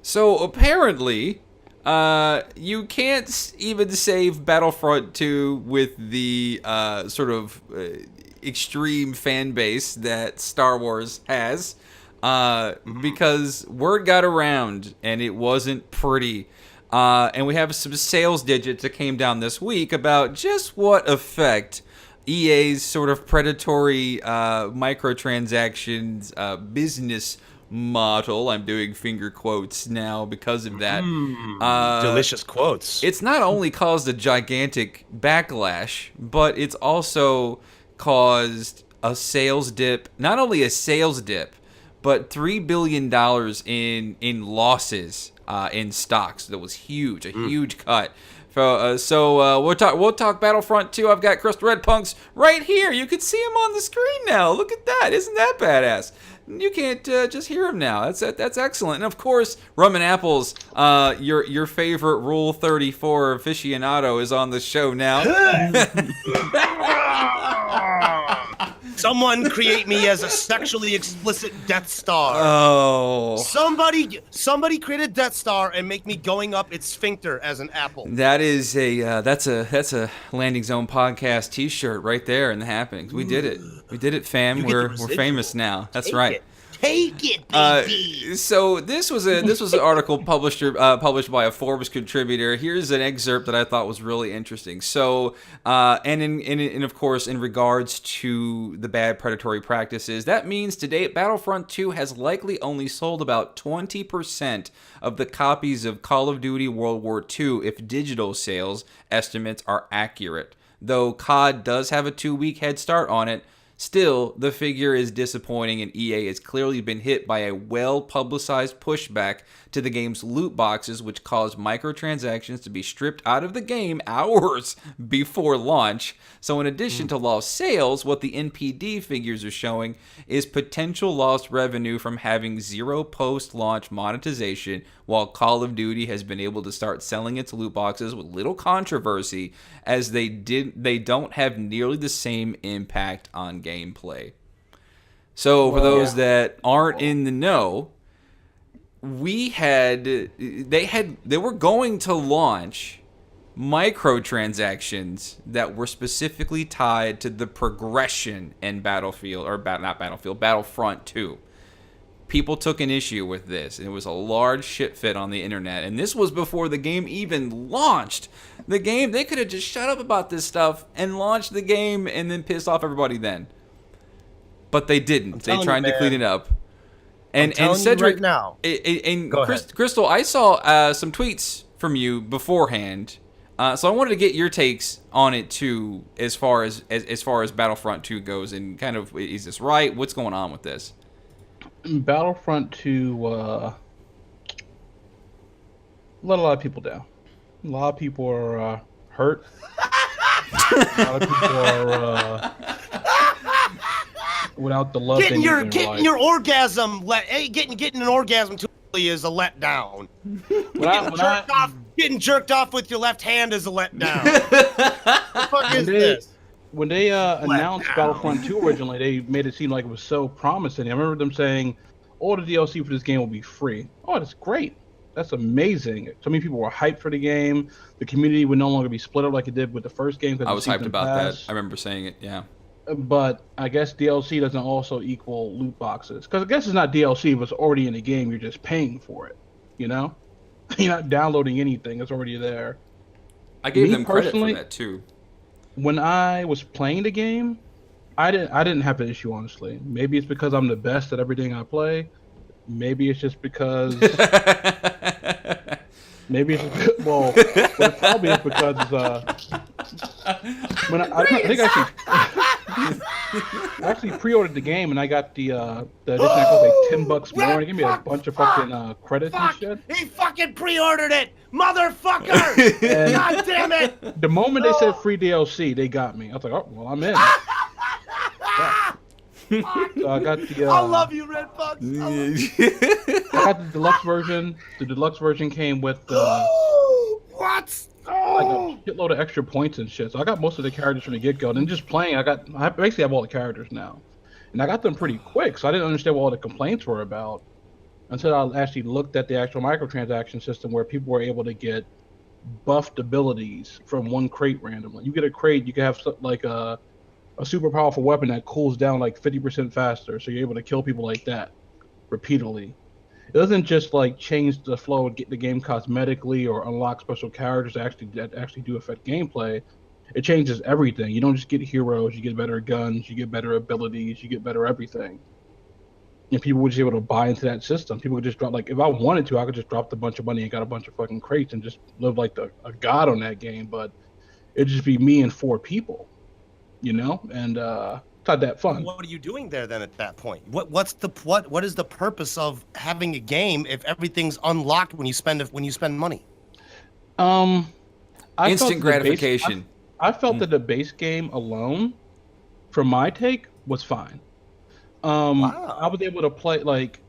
So apparently, you can't even save Battlefront 2 with the extreme fan base that Star Wars has, because word got around and it wasn't pretty. And we have some sales digits that came down this week about just what effect EA's sort of predatory microtransactions business model. I'm doing finger quotes now because of that. Delicious quotes. It's not only caused a gigantic backlash, but it's also caused a sales dip. Not only a sales dip, but $3 billion in losses in stocks. That was huge, a huge cut. So we'll talk Battlefront 2. I've got Crystal Red Punks right here. You can see him on the screen now. Look at that. Isn't that badass? You can't just hear him now. That's excellent. And of course, RumAndApples, your favorite Rule 34 aficionado, is on the show now. Someone create me as a sexually explicit Death Star. Oh. Somebody create a Death Star and make me going up its sphincter as an apple. That is that's a Landing Zone podcast T-shirt right there in the happenings. We did it, fam. We're famous now. That's right. Take it, baby. So this was an article published by a Forbes contributor. Here's an excerpt that I thought was really interesting. So, and of course, in regards to the bad predatory practices, that means to date, Battlefront 2 has likely only sold about 20% of the copies of Call of Duty World War II if digital sales estimates are accurate. Though COD does have a 2-week head start on it, still, the figure is disappointing, and EA has clearly been hit by a well-publicized pushback to the game's loot boxes, which caused microtransactions to be stripped out of the game hours before launch. So in addition to lost sales, what the NPD figures are showing is potential lost revenue from having zero post-launch monetization, while Call of Duty has been able to start selling its loot boxes with little controversy, as they don't have nearly the same impact on gameplay. So for those that aren't in the know, they were going to launch microtransactions that were specifically tied to the progression in Battlefront 2. People took an issue with this, and it was a large shit fit on the internet. And this was before the game even launched. They could have just shut up about this stuff and launched the game and then pissed off everybody then. But they didn't. They tried to clean it up. And Cedric, right now. Crystal, I saw some tweets from you beforehand. So I wanted to get your takes on it too, as far as Battlefront 2 goes, and kind of, is this right? What's going on with this? Battlefront 2 let a lot of people down. A lot of people are hurt. A lot of people are without the love getting they need in their life. your orgasm getting an orgasm too early is a letdown. Getting jerked off with your left hand is a letdown. What the fuck is this? When they announced Battlefront 2 originally, they made it seem like it was so promising. I remember them saying, all the DLC for this game will be free. Oh, that's great. That's amazing. So many people were hyped for the game. The community would no longer be split up like it did with the first game. I was hyped about that. I remember saying it, yeah. But I guess DLC doesn't also equal loot boxes. Because I guess it's not DLC, if it's already in the game, you're just paying for it. You know? You're not downloading anything. It's already there. I gave them credit for that, too. When I was playing the game, I didn't have an issue, honestly. Maybe it's because I'm the best at everything I play. Maybe it's just because... Maybe it's just... Well, it probably is because... when I think I actually pre-ordered the game, and I got the edition that cost like $10 more, and it gave me a bunch of fucking credits and shit. He fucking pre-ordered it, motherfucker! God damn it! The moment they said free DLC, they got me. I was like, oh, well, I'm in. So I got the. I love you, Red Fox. I got the deluxe version. The deluxe version came with what? Like a shitload of extra points and shit. So I got most of the characters from the get-go. And then just playing, I basically have all the characters now, and I got them pretty quick. So I didn't understand what all the complaints were about. until I actually looked at the actual microtransaction system where people were able to get buffed abilities from one crate randomly. You get a crate, you can have like a super powerful weapon that cools down like 50% faster, so you're able to kill people like that repeatedly. It doesn't just like change the flow and get the game cosmetically or unlock special characters that actually do affect gameplay. It changes everything. You don't just get heroes, you get better guns, you get better abilities, you get better everything. And people were just able to buy into that system. People would just drop, like, if I wanted to, I could just drop a bunch of money and got a bunch of fucking crates and just live like a god on that game. But it'd just be me and 4 people, you know? And it's not that fun. What are you doing there then at that point? What is the purpose of having a game if everything's unlocked when you spend money? Instant gratification. I felt that the base game alone, from my take, was fine. Wow. I was able to play, like,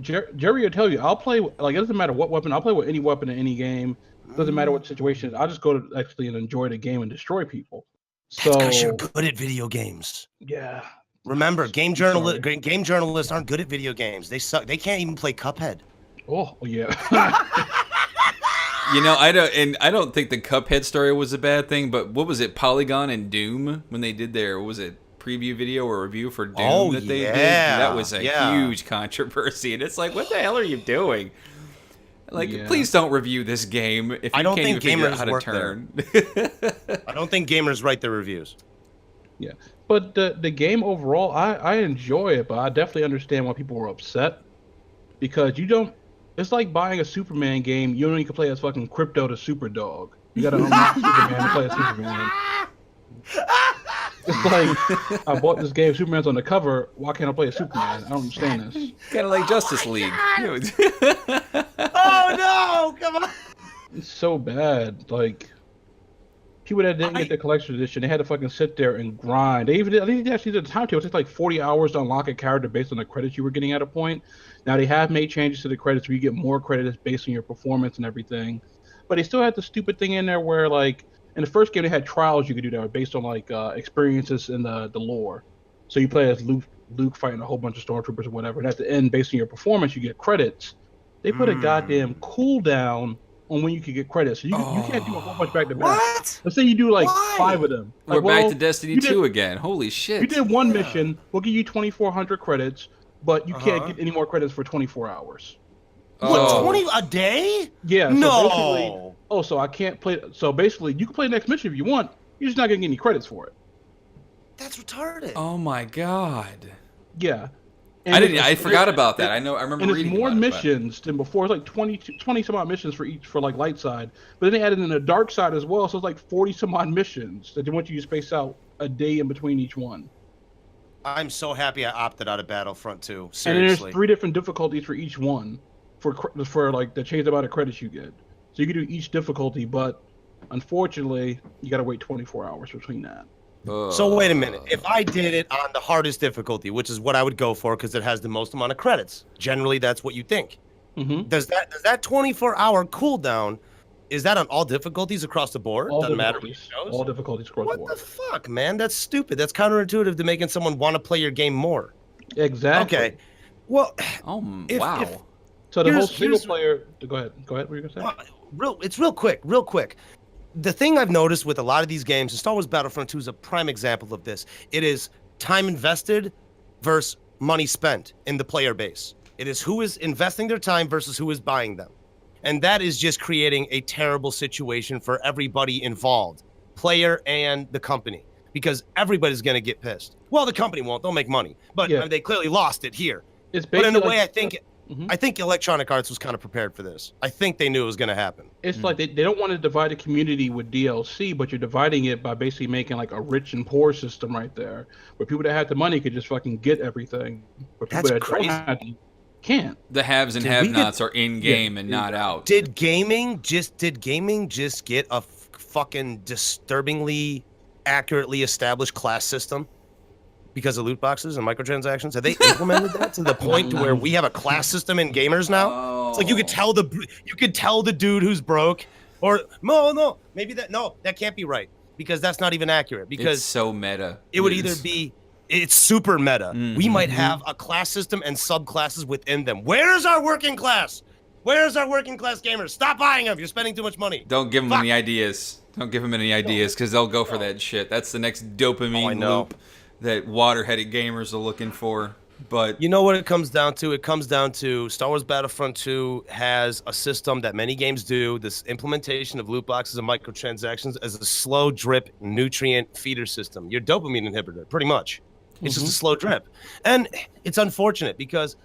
Jerry will tell you, I'll play, like, it doesn't matter what weapon, I'll play with any weapon in any game. It doesn't matter what situation. I'll just go to actually and enjoy the game and destroy people. So, because you're good at video games. Yeah. Remember, game journalists aren't good at video games. They suck. They can't even play Cuphead. Oh, yeah. You know, I don't think the Cuphead story was a bad thing, but what was it, Polygon and Doom, when they did their, what was it, preview video or review for Doom they did? That was a huge controversy, and it's like, what the hell are you doing? Like, please don't review this game if you can't even figure out how to turn. I don't think gamers write their reviews. Yeah, but the game overall, I enjoy it, but I definitely understand why people were upset, because you don't. It's like buying a Superman game. You only can play as fucking Crypto the Superdog. You gotta unlock Superman to play as Superman. It's like, I bought this game, Superman's on the cover, why can't I play as Superman? I don't understand this. Kind of like Justice League. Oh no, come on. It's so bad. Like, people that didn't get the collection edition, they had to fucking sit there and grind. I think they actually did a timetable. It took like 40 hours to unlock a character based on the credits you were getting at a point. Now they have made changes to the credits where you get more credits based on your performance and everything. But they still had the stupid thing in there where, like, in the first game they had trials you could do that were based on like experiences in the lore. So you play as Luke fighting a whole bunch of stormtroopers or whatever, and at the end, based on your performance, you get credits. They put a goddamn cooldown on when you can get credits. So you can't do a whole bunch back to back. What? Let's say you do like 5 of them. We're Like, back to Destiny 2 again. Holy shit. You did one mission, we'll give you 2,400 credits, but you can't get any more credits for 24 hours. What, 20 a day? Yeah. So No. so I can't play. So basically, you can play the next mission if you want. You're just not going to get any credits for it. That's retarded. Oh my god. Yeah. I forgot about that. I remember and reading it's more about missions than before. It's like 20 some odd missions for like light side. But then they added in the dark side as well. So it's like 40 some odd missions that they want you to space out a day in between each one. I'm so happy I opted out of Battlefront 2. Seriously. And then there's 3 different difficulties for each one for like the change amount of credits you get. So you can do each difficulty, but unfortunately, you got to wait 24 hours between that. So wait a minute. If I did it on the hardest difficulty, which is what I would go for because it has the most amount of credits, generally that's what you think. Mm-hmm. Does that 24-hour cooldown, is that on all difficulties across the board? All Doesn't matter difficulties. what it shows? All difficulties across the board. What the fuck, man? That's stupid. That's counterintuitive to making someone want to play your game more. Exactly. Okay. Well, wow. So the whole single player. Go ahead. What were you gonna say? It's real quick. The thing I've noticed with a lot of these games, and Star Wars Battlefront 2 is a prime example of this. It is time invested versus money spent in the player base. It is who is investing their time versus who is buying them. And that is just creating a terrible situation for everybody involved, player and the company, because everybody's going to get pissed. Well, the company won't. They'll make money. But they clearly lost it here. But in a way, I think Electronic Arts was kind of prepared for this. I think they knew it was going to happen. It's like they don't want to divide the community with DLC, but you're dividing it by basically making like a rich and poor system right there, where people that have the money could just fucking get everything. But people that crazy. don't have can't. The haves and have-nots are in game and not out. Did gaming just get a fucking disturbingly accurately established class system because of loot boxes and microtransactions? Have they implemented that to the point to where we have a class system in gamers now? It's like you could tell the dude who's broke, or that can't be right because that's not even accurate. Because it's so meta. It would either be It's super meta. We might have a class system and subclasses within them. Where's our working class? Where's our working class gamers? Stop buying them. You're spending too much money. Don't give them any ideas. Don't give them any ideas because they'll go for that shit. That's the next dopamine loop that water-headed gamers are looking for. But you know what it comes down to? It comes down to Star Wars Battlefront 2 has a system that many games do, this implementation of loot boxes and microtransactions as a slow drip nutrient feeder system. Your dopamine inhibitor, pretty much. It's just a slow drip. And it's unfortunate because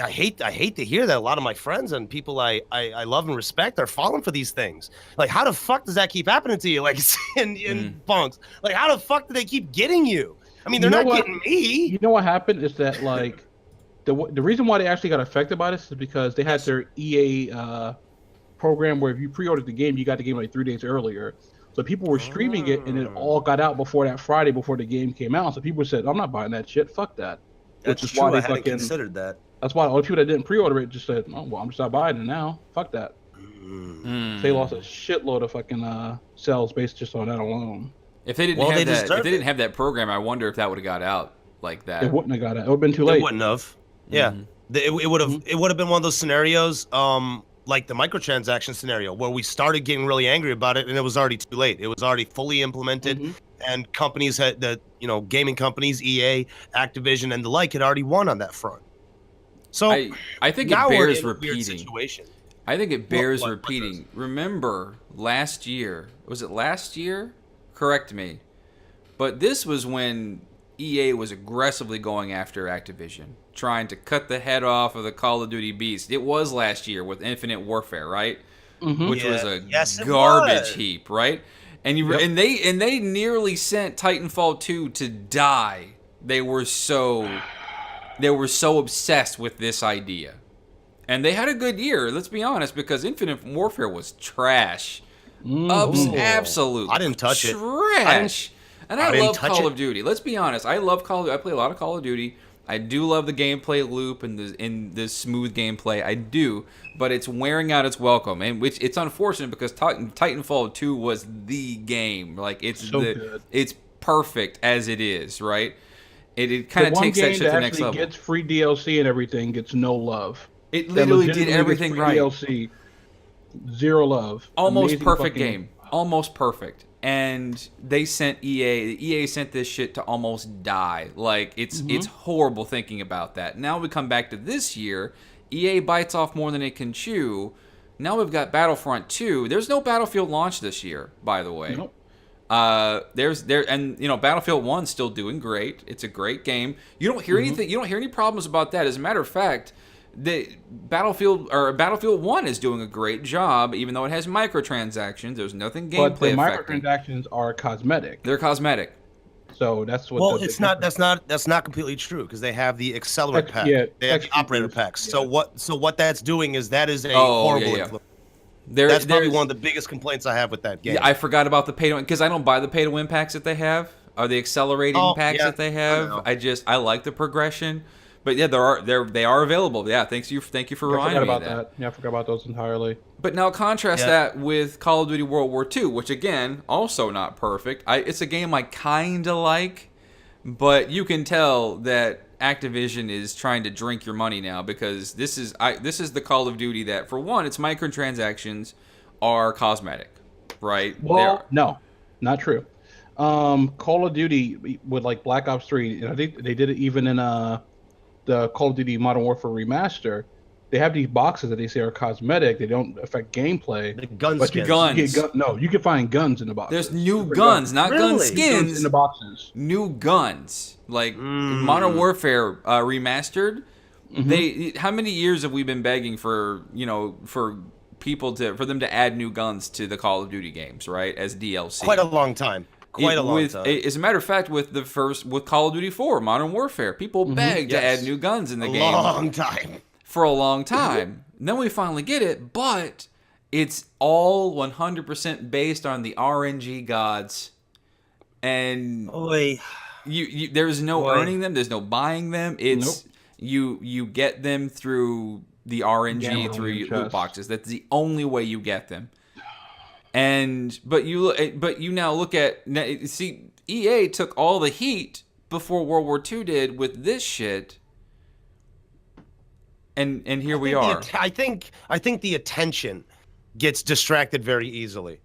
I hate to hear that a lot of my friends and people I love and respect are falling for these things. Like, how the fuck does that keep happening to you? Like, in bunks. Like, how the fuck do they keep getting you? I mean, they're not getting me. You know what happened is that, like, the reason why they actually got affected by this is because they had their EA program where if you pre-ordered the game, you got the game like 3 days earlier. So people were streaming it, and it all got out before that Friday before the game came out. So people said, "I'm not buying that shit. Fuck that." That's Which is true. why they I hadn't fucking considered that. That's why all the people that didn't pre-order it just said, "Oh well, I'm just not buying it now. Fuck that." They lost a shitload of fucking sales based just on that alone. if they didn't have that program, I wonder if that would have got out like that. It wouldn't have got out. It would have been too late. It wouldn't have. Yeah, it would have. It would have been one of those scenarios, like the microtransaction scenario, where we started getting really angry about it, and it was already too late. It was already fully implemented, and companies had gaming companies, EA, Activision, and the like had already won on that front. So I think it now we're bears in a weird repeating. situation. I think it bears What repeating. Remember last year? Was it last year? Correct me. But this was when EA was aggressively going after Activision, trying to cut the head off of the Call of Duty beast. It was last year with Infinite Warfare, right? Which was a garbage heap, right? And and they nearly sent Titanfall 2 to die. They were so obsessed with this idea. And they had a good year, let's be honest, because Infinite Warfare was trash. Absolute I didn't touch it. Trash. And I love Call of Duty. Let's be honest. I love Call of Duty. I play a lot of Call of Duty. I do love the gameplay loop and the smooth gameplay. I do, but it's wearing out its welcome, and which it's unfortunate because Titanfall 2 was the game. Like it's perfect as it is, right? It kind of takes that shit to the next level. Gets free DLC and everything gets no love. It literally did everything right. DLC, zero love. Almost perfect game. Almost perfect. And they sent EA sent this shit to almost die. Like, it's horrible thinking about that. Now we come back to this year. EA bites off more than it can chew. Now we've got Battlefront 2. There's no Battlefield launch this year, by the way. Nope. Battlefield 1's still doing great. It's a great game. You don't hear anything. You don't hear any problems about that. As a matter of fact, the Battlefield 1 is doing a great job, even though it has microtransactions. There's nothing gameplay affecting. But the microtransactions are cosmetic. They're cosmetic. So that's what. Well, it's not. That's not completely true because they have the accelerate pack. Yeah, they have the operator packs. Yeah. So what that's doing is that is a horrible influence. That's probably one of the biggest complaints I have with that game. Yeah, I forgot about the pay to win because I don't buy the pay to win packs that they have. Or the accelerating packs that they have. I like the progression. But yeah, they are available. Yeah, thank you for reminding me of that. Yeah, I forgot about those entirely. But now contrast that with Call of Duty World War II, which again, also not perfect. It's a game I kind of like, but you can tell that Activision is trying to drink your money now because this is the Call of Duty that, for one, its microtransactions are cosmetic, right? Well, no, not true. Call of Duty with like Black Ops 3, and I think they did it even in the Call of Duty Modern Warfare Remaster. They have these boxes that they say are cosmetic. They don't affect gameplay. The gun but skins. You can find guns in the boxes. There's new guns, not gun skins. Guns in the boxes. New guns. Like Modern Warfare Remastered. How many years have we been begging for them to add new guns to the Call of Duty games, right? As DLC. Quite a long time. As a matter of fact, with Call of Duty 4, Modern Warfare, people begged to add new guns in the game. For a long time. Then we finally get it, but it's all 100% based on the RNG gods. And there's no earning them, there's no buying them. It's you get them through the RNG, through loot boxes. That's the only way you get them. But you now look at EA took all the heat, before World War II did with this shit. And here we are. I think the attention gets distracted very easily,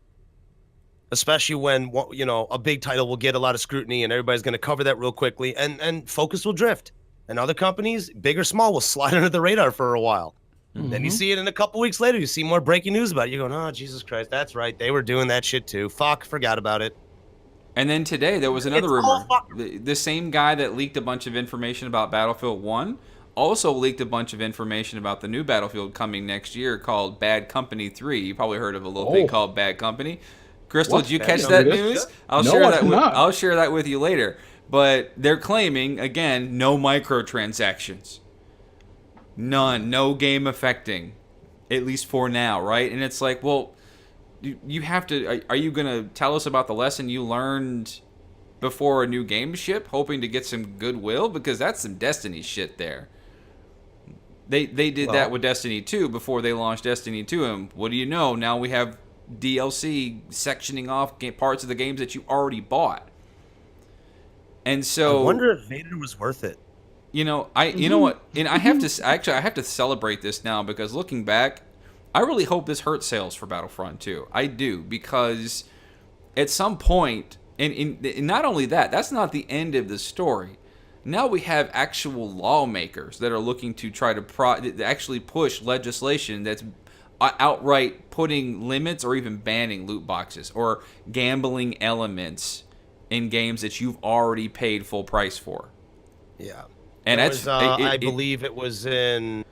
especially when a big title will get a lot of scrutiny and everybody's going to cover that real quickly, and focus will drift, and other companies, big or small, will slide under the radar for a while. Then you see it in a couple weeks later. You see more breaking news about it. You're going, oh, Jesus Christ, that's right. They were doing that shit too. Fuck, forgot about it. And then today there was another rumor. The same guy that leaked a bunch of information about Battlefield 1 also leaked a bunch of information about the new Battlefield coming next year called Bad Company 3. You probably heard of a little thing called Bad Company. Crystal, did you catch that news? I'll share that with you later. But they're claiming, again, no microtransactions. None. No game affecting. At least for now, right? And it's like, well, you have to... Are you going to tell us about the lesson you learned before a new game ship, hoping to get some goodwill? Because that's some Destiny shit there. They did that with Destiny 2 before they launched Destiny 2, and what do you know? Now we have DLC sectioning off parts of the games that you already bought. And so I wonder if Vader was worth it. You know what? And I have to celebrate this now, because looking back, I really hope this hurts sales for Battlefront 2. I do, because at some point, and not only that, that's not the end of the story. Now we have actual lawmakers that are looking to try to actually push legislation that's outright putting limits or even banning loot boxes or gambling elements in games that you've already paid full price for. Yeah. And I believe it was in,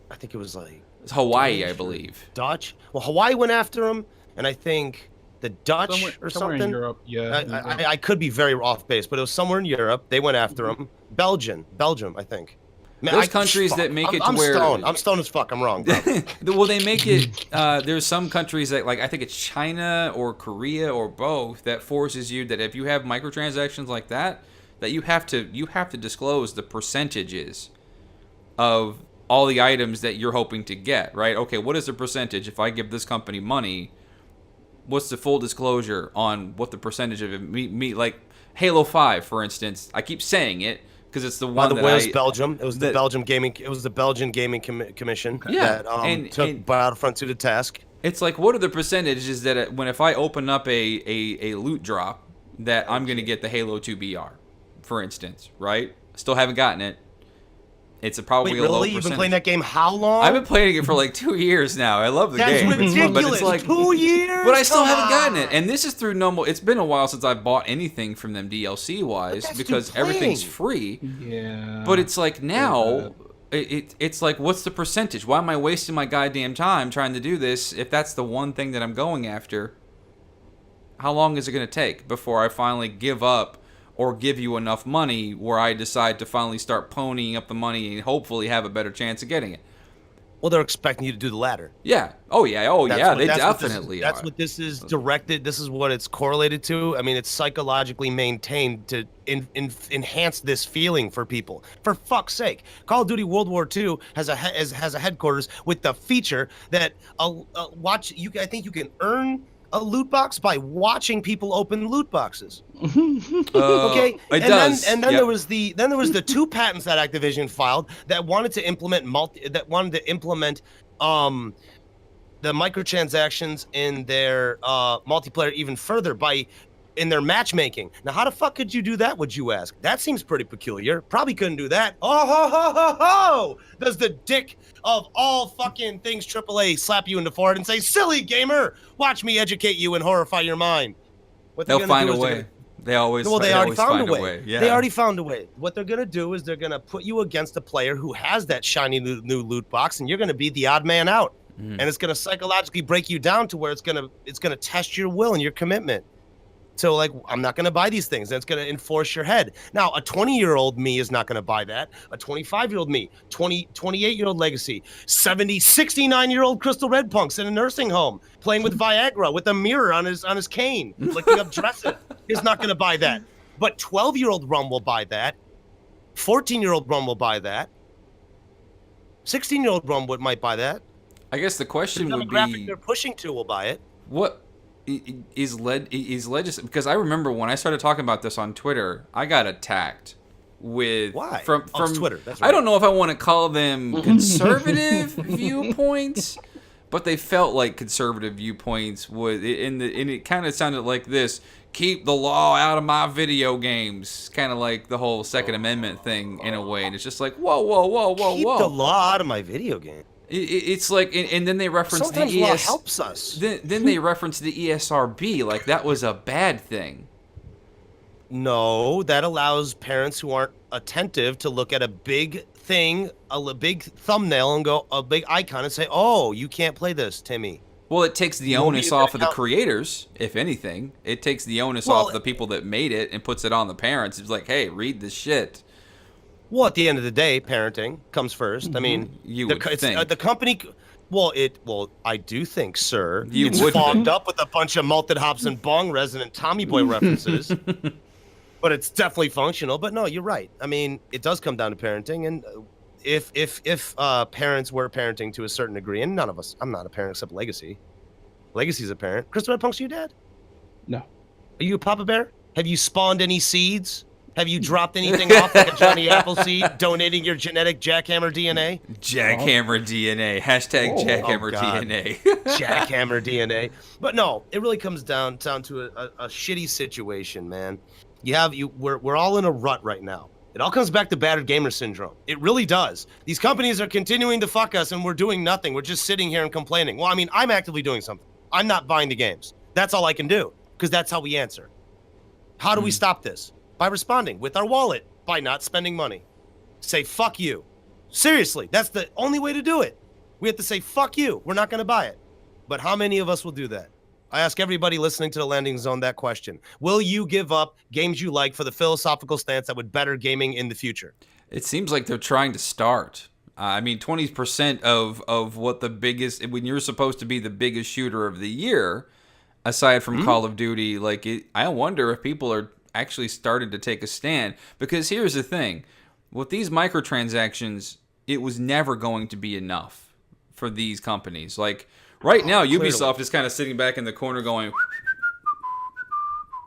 I think it was like Hawaii, I believe. Dutch. Well, Hawaii went after them, and I think the Dutch or something. In Europe, yeah. I could be very off base, but it was somewhere in Europe. They went after them. Belgium, I think. Man, those countries that make it to where I'm stoned as fuck. I'm wrong, bro. Well, they make it. There's some countries that, like, I think it's China or Korea or both, that forces you that if you have microtransactions like that, that you have to disclose the percentages of all the items that you're hoping to get. Right? Okay, what is the percentage if I give this company money? What's the full disclosure on what the percentage of it like Halo 5, for instance? I keep saying it because it's the one. By the way, it was Belgium. It was the Belgium Gaming. It was the Belgian Gaming Commission that took Battlefront 2 to task. It's like, what are the percentages that if I open up a loot drop, that I'm going to get the Halo 2 BR, for instance, right? Still haven't gotten it. It's probably a low percentage. You've been playing that game how long? I've been playing it for like 2 years now. I love the game. That's ridiculous. But it's like 2 years? But I still haven't gotten it. And this is through normal. It's been a while since I've bought anything from them DLC-wise, because everything's free. Yeah. But it's like now, it's like, what's the percentage? Why am I wasting my goddamn time trying to do this if that's the one thing that I'm going after? How long is it going to take before I finally give up or give you enough money where I decide to finally start ponying up the money and hopefully have a better chance of getting it? Well, they're expecting you to do the latter. Yeah. Oh, yeah. They definitely are. That's what this is directed. This is what it's correlated to. I mean, it's psychologically maintained to enhance this feeling for people. For fuck's sake, Call of Duty World War II has a headquarters with the feature that I think you can earn a loot box by watching people open loot boxes. Okay, then there was the two patents that Activision filed that wanted to implement the microtransactions in their multiplayer even further in their matchmaking. Now, how the fuck could you do that, would you ask? That seems pretty peculiar. Probably couldn't do that. Oh, ho, ho, ho, ho! Does the dick of all fucking things AAA slap you in the forehead and say, silly gamer, watch me educate you and horrify your mind? They'll find a way. They already found a way. Yeah. They already found a way. What they're going to do is they're going to put you against a player who has that shiny new loot box, and you're going to be the odd man out. And it's going to psychologically break you down to where it's going to test your will and your commitment. So, like, I'm not going to buy these things. That's going to enforce your head. Now, a 20-year-old me is not going to buy that. A 25-year-old me, 28-year-old Legacy, 69-year-old Crystal Red Punks in a nursing home playing with Viagra with a mirror on his cane, looking up dresses, is not going to buy that. But 12-year-old Rum will buy that. 14-year-old Rum will buy that. 16-year-old Rum might buy that. I guess the question would be... The demographic they're pushing to will buy it. because I remember when I started talking about this on Twitter, I got attacked with Why? from It's Twitter. That's right. I don't know if I want to call them conservative viewpoints, but they felt like conservative viewpoints would, and it kind of sounded like this: keep the law out of my video games, kind of like the whole Second Amendment thing in a way. And it's just like, whoa, Keep the law out of my video game. It's like, and then they reference Sometimes the law helps us. Then they reference the ESRB like that was a bad thing. No, that allows parents who aren't attentive to look at a big thing, a big thumbnail, and go a big icon and say, "Oh, you can't play this, Timmy." Well, it takes the onus off of the creators, if anything. It takes the onus off the people that made it and puts it on the parents. It's like, hey, read this shit. Well, at the end of the day, parenting comes first. I mean, You would think. the company. Well, I do think, sir, You it's would fogged think. up with a bunch of malted hops and bong resident Tommy Boy references. But it's definitely functional. But no, you're right. I mean, it does come down to parenting, and if parents were parenting to a certain degree, and none of us, I'm not a parent except Legacy. Legacy's a parent. Christopher Punk's your dad? No. Are you a Papa Bear? Have you spawned any seeds? Have you dropped anything off like a Johnny Appleseed, donating your genetic jackhammer DNA? Jackhammer DNA. Hashtag Jackhammer God. DNA. Jackhammer DNA. But no, it really comes down to a shitty situation, man. We're all in a rut right now. It all comes back to battered gamer syndrome. It really does. These companies are continuing to fuck us, and we're doing nothing. We're just sitting here and complaining. Well, I mean, I'm actively doing something. I'm not buying the games. That's all I can do, because that's how we answer. How do we stop this? By responding with our wallet, by not spending money. Say, fuck you. Seriously, that's the only way to do it. We have to say, fuck you. We're not going to buy it. But how many of us will do that? I ask everybody listening to the Landing Zone that question. Will you give up games you like for the philosophical stance that would better gaming in the future? It seems like they're trying to start. I mean, 20% of what the biggest, when you're supposed to be the biggest shooter of the year, aside from Call of Duty, I wonder if people are actually started to take a stand, because here's the thing with these microtransactions, it was never going to be enough for these companies. Like right now, Ubisoft is kind of sitting back in the corner going,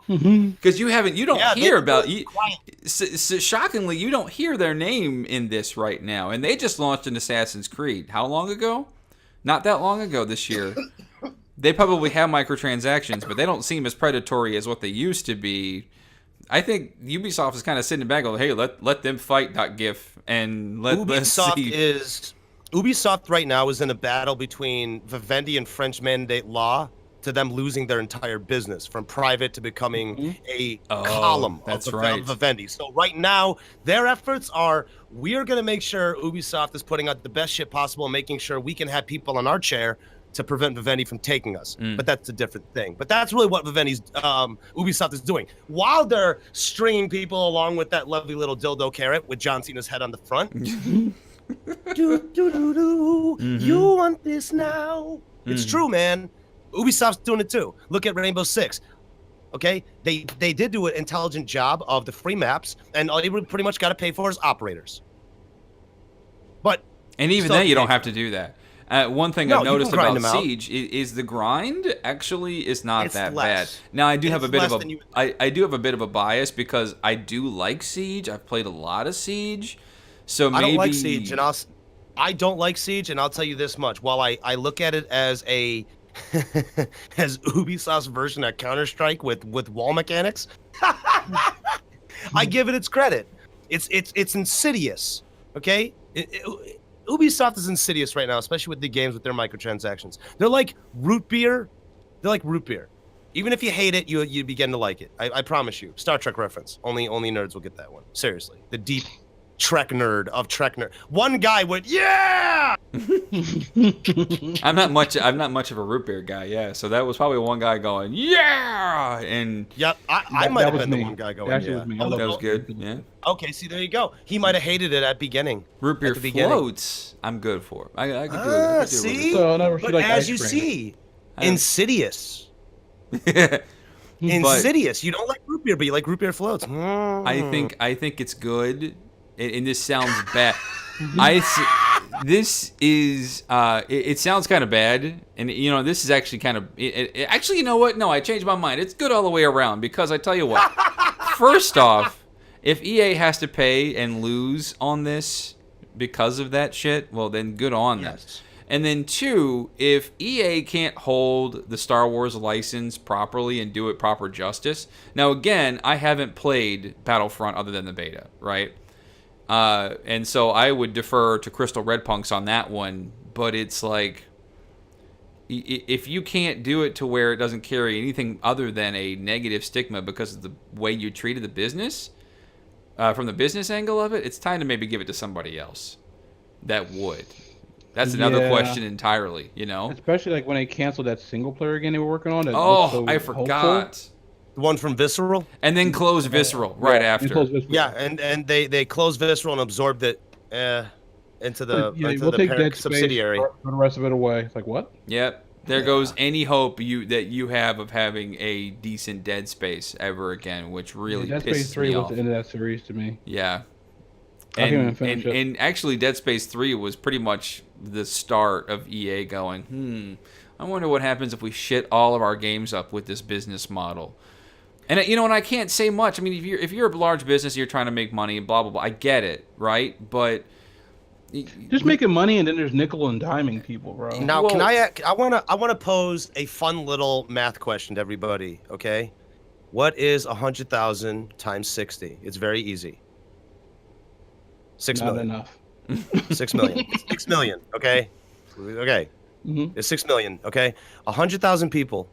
because you don't hear about shockingly, you don't hear their name in this right now, and they just launched an Assassin's Creed how long ago? Not that long ago this year. They probably have microtransactions, but they don't seem as predatory as what they used to be. I think Ubisoft is kind of sitting back going, hey, let them fight .gif and let's see. Ubisoft right now is in a battle between Vivendi and French mandate law to them losing their entire business from private to becoming a column of Vivendi. So right now, their efforts are, we are going to make sure Ubisoft is putting out the best shit possible and making sure we can have people on our chair to prevent Vivendi from taking us. But that's a different thing. But that's really what Vivendi's Ubisoft is doing. While they're stringing people along with that lovely little dildo carrot with John Cena's head on the front. You want this now? It's true, man. Ubisoft's doing it too. Look at Rainbow Six. Okay? They did do an intelligent job of the free maps, and all you pretty much got to pay for is operators. And even then, you don't have to do that. One thing I've noticed about Siege is the grind actually is not that bad. Now I do have a bit of a bias because I do like Siege. I've played a lot of Siege, so maybe I don't like Siege, and I'll tell you this much: while I look at it as as Ubisoft's version of Counter-Strike with wall mechanics, I give it its credit. It's insidious, okay? Ubisoft is insidious right now, especially with the games with their microtransactions. They're like root beer. Even if you hate it, you begin to like it. I promise you. Star Trek reference. Only nerds will get that one. Seriously. The deep Trek nerd of Trek nerd. One guy went, yeah! I'm not much of a root beer guy, yeah. So that was probably one guy going, yeah! And yep, I might have been the one guy going, yeah. Was me. That was good, yeah. Okay, see, there you go. He might have hated it at beginning. Root beer floats, I'm good for. I could do it. See? So but as you see, insidious. Insidious. You don't like root beer, but you like root beer floats. I think it's good, and this sounds bad. this is it sounds kind of bad, and this is actually kind of actually, you know what? No, I changed my mind. It's good all the way around, because I tell you what. First off, if EA has to pay and lose on this because of that shit, well, then good on them. And then two, if EA can't hold the Star Wars license properly and do it proper justice. Now, again, I haven't played Battlefront other than the beta, right? And so I would defer to Crystal Red Punks on that one. But it's like, if you can't do it to where it doesn't carry anything other than a negative stigma because of the way you treated the business, from the business angle of it, it's time to maybe give it to somebody else that would. That's another question entirely, Especially like when they canceled that single player game they were working on. I forgot. Hopeful. The one from Visceral? And then closed Visceral right after. Yeah, and they closed Visceral and absorbed it into the parent subsidiary. Throw the rest of it away. It's like, what? Yep. There goes any hope that you have of having a decent Dead Space ever again, which really pisses me off. Dead Space 3 was the end of that series to me. Yeah. And actually, Dead Space 3 was pretty much the start of EA going, I wonder what happens if we shit all of our games up with this business model. And and I can't say much. I mean, if you're a large business, you're trying to make money and blah blah blah. I get it, right? But just making money, and then there's nickel and diming people, bro. Now, I want to pose a fun little math question to everybody. Okay, what is 100,000 times 60? It's very easy. 6 million. Not enough. 6 million. 6 million. Okay. Okay. Mm-hmm. It's 6 million. Okay. 100,000 people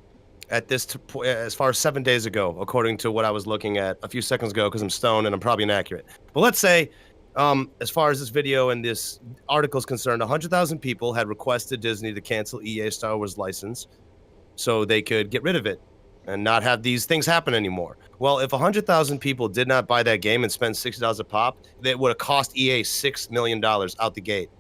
at this as far as 7 days ago, according to what I was looking at a few seconds ago, because I'm stoned and I'm probably inaccurate. But let's say, as far as this video and this article is concerned, 100,000 people had requested Disney to cancel EA Star Wars license so they could get rid of it and not have these things happen anymore. Well, if 100,000 people did not buy that game and spend $60 a pop, that would have cost EA $6 million out the gate.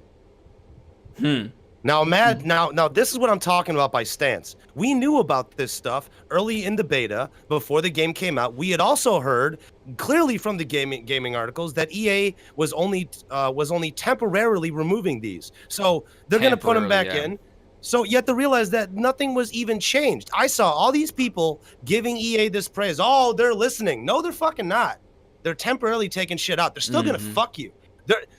Now, now, this is what I'm talking about by stance. We knew about this stuff early in the beta before the game came out. We had also heard clearly from the gaming articles that EA was only temporarily removing these. So they're going to put them back in. So you have to realize that nothing was even changed. I saw all these people giving EA this praise. Oh, they're listening. No, they're fucking not. They're temporarily taking shit out. They're still going to fuck you.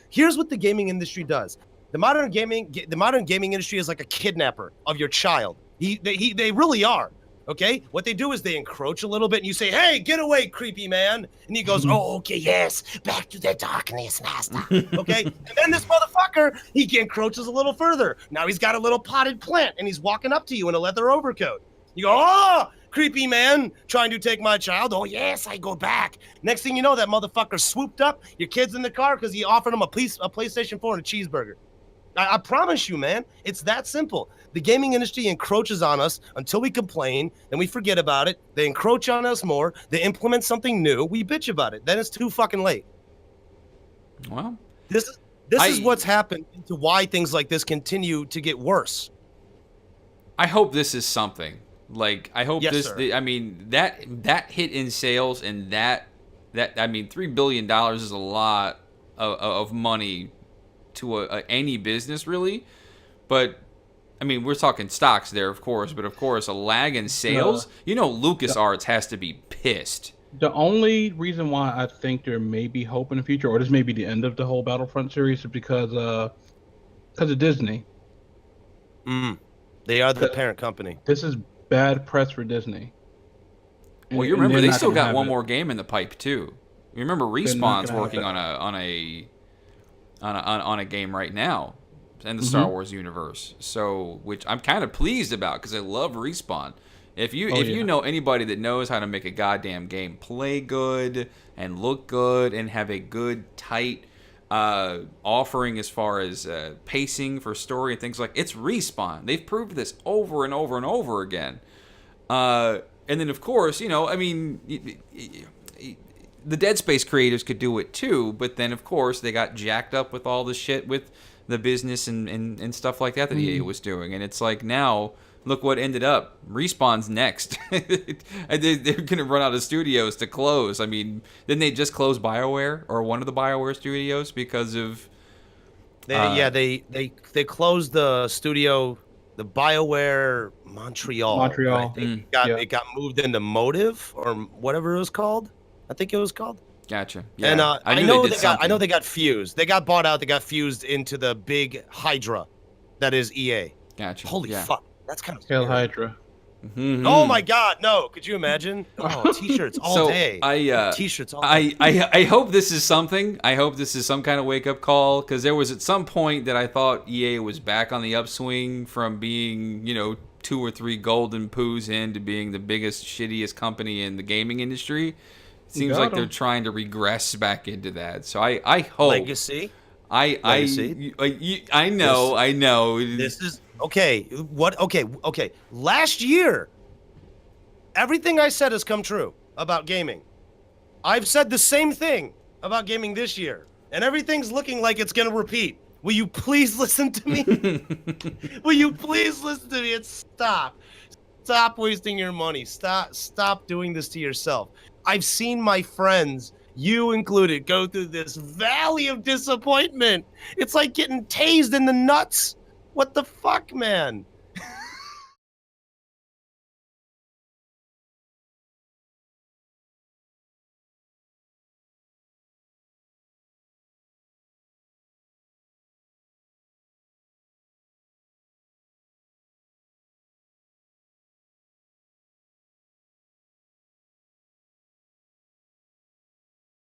Here's what the gaming industry does. The modern gaming industry is like a kidnapper of your child. They really are. Okay? What they do is they encroach a little bit and you say, hey, get away, creepy man. And he goes, oh, okay, yes. Back to the darkness, master. Okay? And then this motherfucker, he encroaches a little further. Now he's got a little potted plant and he's walking up to you in a leather overcoat. You go, oh, creepy man, trying to take my child. Oh, yes, I go back. Next thing you know, that motherfucker swooped up. Your kid's in the car because he offered him a PlayStation 4 and a cheeseburger. I promise you, man, it's that simple. The gaming industry encroaches on us until we complain, then we forget about it. They encroach on us more. They implement something new. We bitch about it. Then it's too fucking late. Well, this is what's happened to why things like this continue to get worse. I hope this is something. Like, I hope I mean, that hit in sales and that I mean, $3 billion is a lot of money to any business, really. But I mean, we're talking stocks there, of course, but of course a lag in sales, LucasArts has to be pissed. The only reason why I think there may be hope in the future, or this may be the end of the whole Battlefront series, is because of Disney. They are the parent company. This is bad press for Disney. Well, you remember they still got one more game in the pipe too. You remember Respawn's working on a game right now in the Star Wars universe. So, which I'm kind of pleased about because I love Respawn. If you know anybody that knows how to make a goddamn game play good and look good and have a good tight offering as far as pacing for story and things like, it's Respawn. They've proved this over and over and over again. And then of course, I mean, the Dead Space creators could do it too, but then of course they got jacked up with all the shit with the business and stuff like that EA was doing. And it's like, now look what ended up. Respawn's next. They're going to run out of studios to close. I mean, didn't they just close BioWare or one of the BioWare studios because of They closed the studio, the BioWare Montreal. Montreal. I think it got moved into Motive or whatever it was called. I think it was called. Gotcha. Yeah. And I know they got fused. They got bought out. They got fused into the big Hydra, that is EA. Gotcha. Holy fuck, that's kind of Hail scary. Hydra. Mm-hmm. Oh my God, no! Could you imagine? Oh, t-shirts all day. T-shirts all day. I hope this is something. I hope this is some kind of wake up call, because there was at some point that I thought EA was back on the upswing from being 2 or 3 golden poos into being the biggest, shittiest company in the gaming industry. It seems like they're trying to regress back into that. So I hope. Legacy. I know. This is okay. What? Okay. Last year, everything I said has come true about gaming. I've said the same thing about gaming this year, and everything's looking like it's gonna repeat. Will you please listen to me? Will you please listen to me and stop? Stop wasting your money. Stop doing this to yourself. I've seen my friends, you included, go through this valley of disappointment. It's like getting tased in the nuts. What the fuck, man?